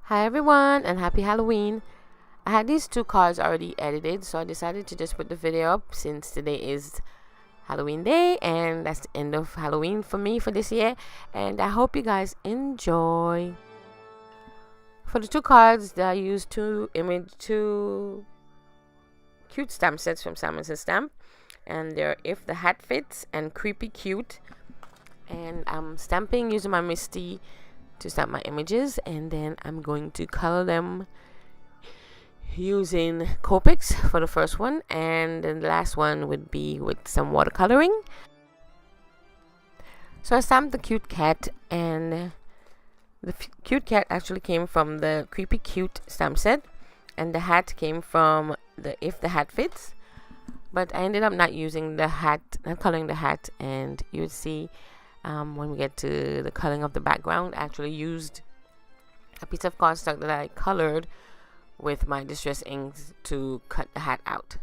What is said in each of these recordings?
Hi everyone and happy Halloween. I had these two cards already edited, so I decided to just put the video up since today is Halloween day and that's the end of Halloween for me for this year, and I hope you guys enjoy. For the two cards, I used two cute stamp sets from Simon Says Stamp, and they're If the Hat Fits and Creepy Cute, and I'm stamping using my Misty to stamp my images, and then I'm going to color them using Copics for the first one, and then the last one would be with some watercoloring. So I stamped the cute cat, and the cute cat actually came from the Creepy Cute stamp set, and the hat came from the If the Hat Fits, but I ended up not using the hat, not coloring the hat, and you would see when we get to the coloring of the background, I actually used a piece of cardstock that I colored with my distress inks to cut the hat out.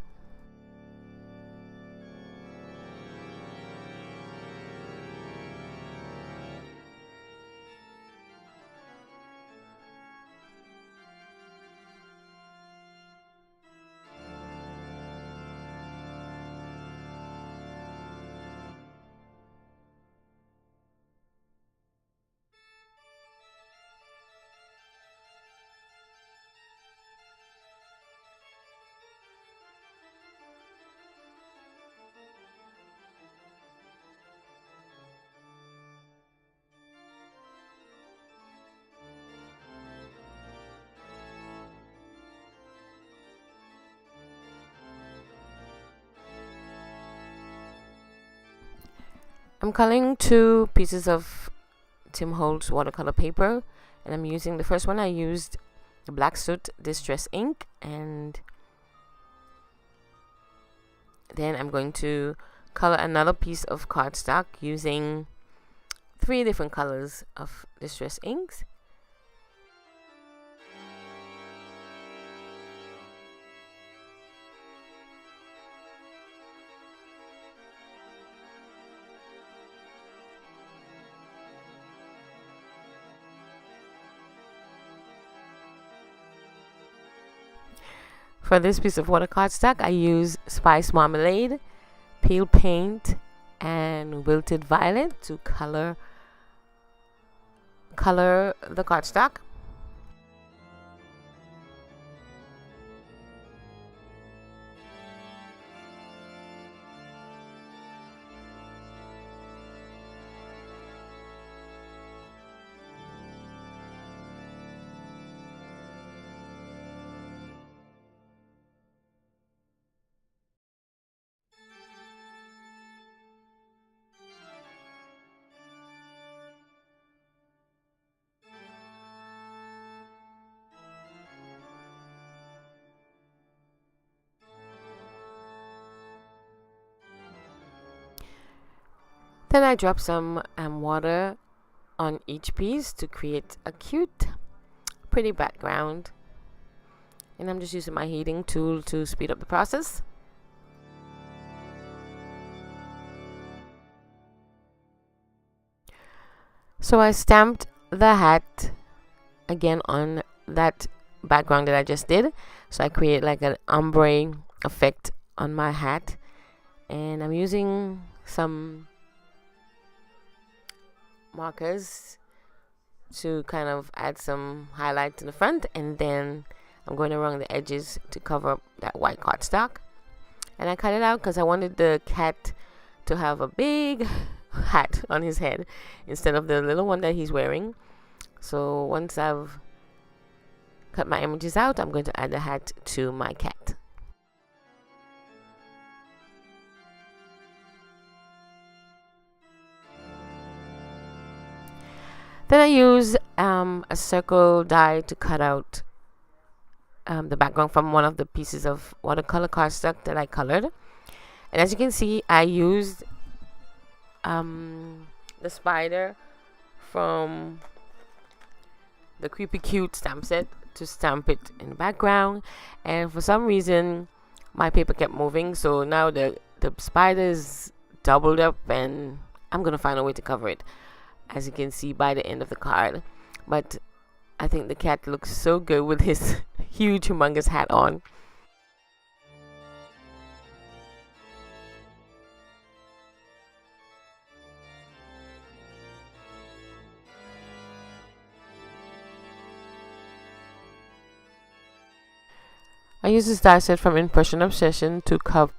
I'm coloring two pieces of Tim Holtz watercolor paper, and I'm using the first one. I used the Black Soot Distress ink, and then I'm going to color another piece of cardstock using 3 different colors of distress inks. For this piece of water cardstock, I use Spice Marmalade, Pale Paint, and Wilted Violet to color the cardstock. Then I drop some water on each piece to create a cute, pretty background. And I'm just using my heating tool to speed up the process. So I stamped the hat again on that background that I just did. So I create like an ombre effect on my hat, and I'm using some markers to kind of add some highlight to the front, and then I'm going around the edges to cover up that white cardstock. And I cut it out because I wanted the cat to have a big hat on his head instead of the little one that he's wearing. So once I've cut my images out, I'm going to add the hat to my cat. Then I use a circle die to cut out the background from one of the pieces of watercolor cardstock that I colored. And as you can see, I used the spider from the Creepy Cute stamp set to stamp it in the background, and for some reason my paper kept moving, so now the spider is doubled up, and I'm gonna find a way to cover it, as you can see by the end of the card. But I think the cat looks so good with his huge humongous hat on. I use this die set from Impression Obsession to cut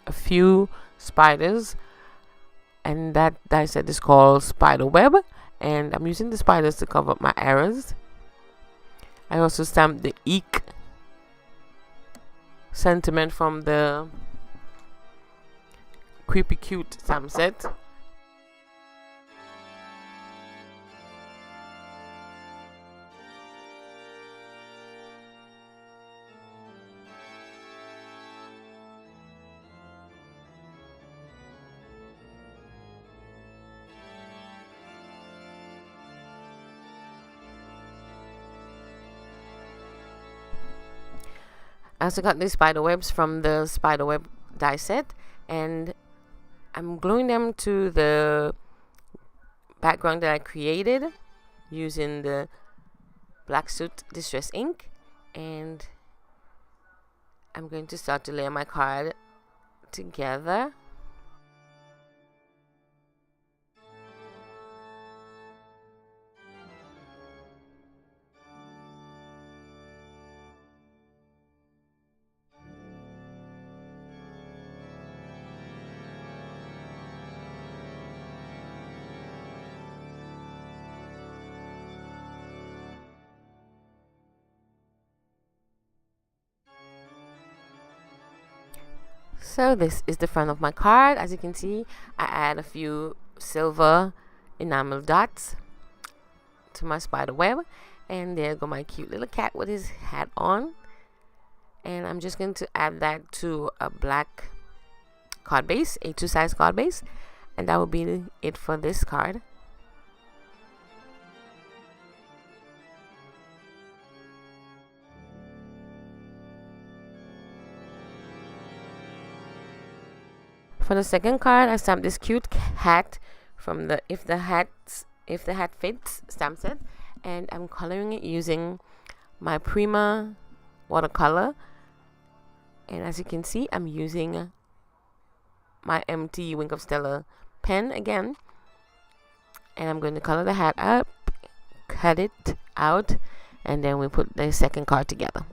a few spiders, and that die set is called Spider Web, and I'm using the spiders to cover up my errors. I also stamped the Eek sentiment from the Creepy Cute stamp set. I also got these spider webs from the spider web die set, and I'm gluing them to the background that I created using the Black Suit Distress ink, and I'm going to start to layer my card together. So this is the front of my card. As you can see, I add a few silver enamel dots to my spider web, and there go my cute little cat with his hat on. And I'm just going to add that to a black card base, A2 size card base, and that will be it for this card. For the second card, I stamped this cute hat from the If the Hat Fits stamp set, and I'm coloring it using my Prima watercolor. And as you can see, I'm using my MT Wink of Stella pen again, and I'm going to color the hat up, cut it out, and then we put the second card together.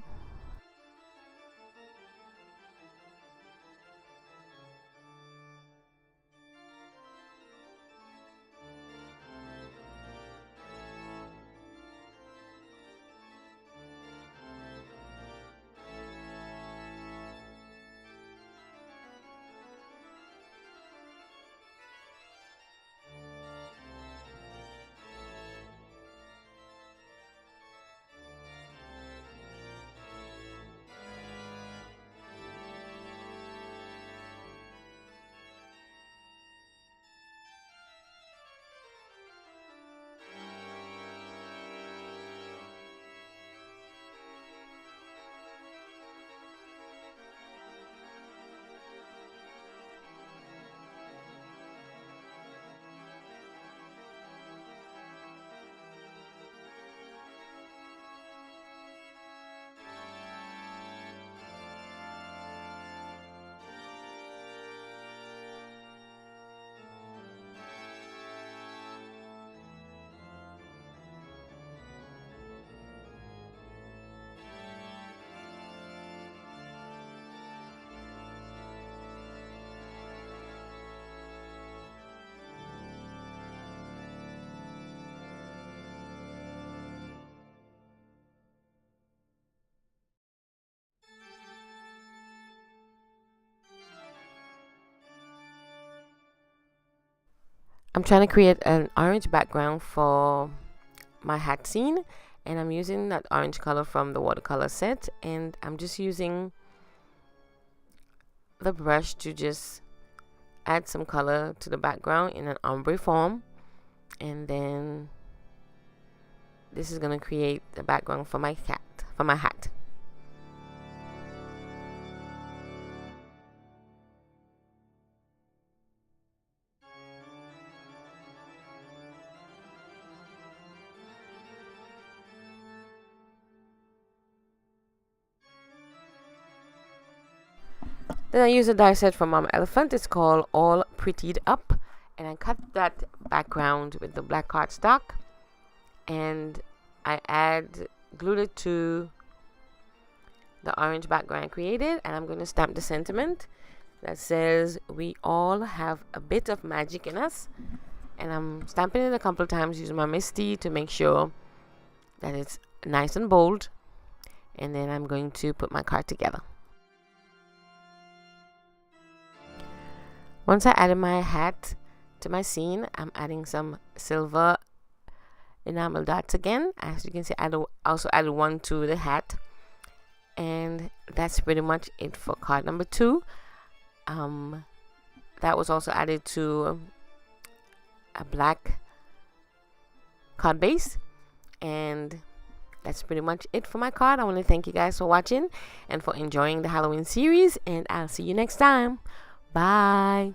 I'm trying to create an orange background for my hat scene, and I'm using that orange color from the watercolor set, and I'm just using the brush to just add some color to the background in an ombre form, and then this is going to create the background for my hat. Then I use a die set from Mama Elephant. It's called All Prettied Up, and I cut that background with the black cardstock, and I glued it to the orange background I created, and I'm going to stamp the sentiment that says we all have a bit of magic in us. And I'm stamping it a couple of times using my Misty to make sure that it's nice and bold. And then I'm going to put my card together. Once I added my hat to my scene, I'm adding some silver enamel dots again. As you can see, I also added one to the hat. And that's pretty much it for card number 2. That was also added to a black card base, and that's pretty much it for my card. I want to thank you guys for watching and for enjoying the Halloween series, and I'll see you next time. Bye.